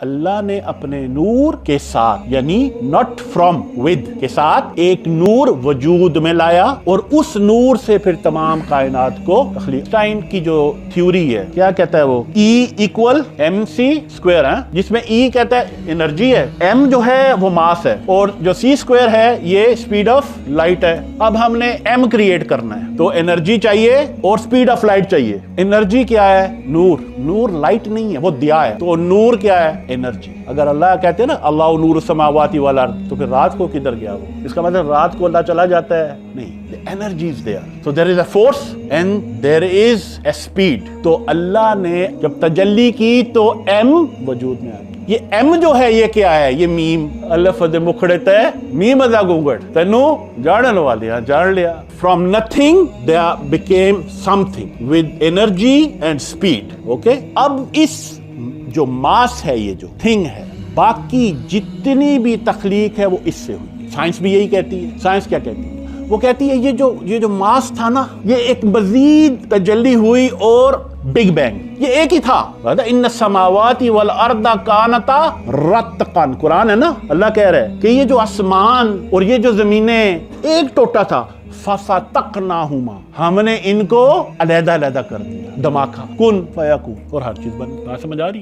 اللہ نے اپنے نور کے ساتھ یعنی not from with کے ساتھ ایک نور وجود میں لایا اور اس نور سے پھر تمام کائنات کو تخلیق. ٹائم کی جو تھیوری ہے کیا کہتا ہے وہ E = mc² ہے جس میں E کہتا ہے انرجی ہے, m جو ہے وہ ماس ہے اور جو c² ہے یہ سپیڈ آف لائٹ ہے. اب ہم نے m کریٹ کرنا ہے تو انرجی چاہیے اور سپیڈ آف لائٹ چاہیے. انرجی کیا ہے؟ نور. نور لائٹ نہیں ہے, وہ دیا ہے. تو نور کیا ہے؟ انرجی. اگر اللہ کہتے ہیں نا اللہ نور السماوات والارض تو پھر رات کو کدھر گیا وہ؟ اس کا مطلب رات کو اللہ چلا جاتا ہے؟ نہیں. The energy is there. So there is a force and there is a speed. تو اللہ نے جب تجلی کی تو m وجود میں آ گئی. یہ m جو ہے یہ کیا ہے؟ یہ میم. الف دے مکھڑے تے میم ادا گونگڑ تینو جاڑن والیا جاڑ لیا. From nothing there became something with energy and speed. Okay? اب اس جو ماس ہے یہ جو تھنگ ہے باقی جتنی بھی تخلیق ہے وہ اس سے ہوئی. سائنس بھی یہی کہتی ہے. سائنس کیا کہتی ہے؟ وہ کہتی ہے یہ جو ماس تھا نا یہ ایک مزید تجلی ہوئی اور بگ بینگ یہ ایک ہی تھا. ان السماوات والارض کانتا رتقا. قرآن ہے نا, اللہ کہہ رہے ہیں کہ یہ جو آسمان اور یہ جو زمینیں ایک ٹوٹا تھا فَفَتَقْنَاهُمَا ہم نے ان کو علیحدہ علیحدہ کر دیا. دھماکہ کن فیکون اور ہر چیز بن. بات سمجھ آ رہی؟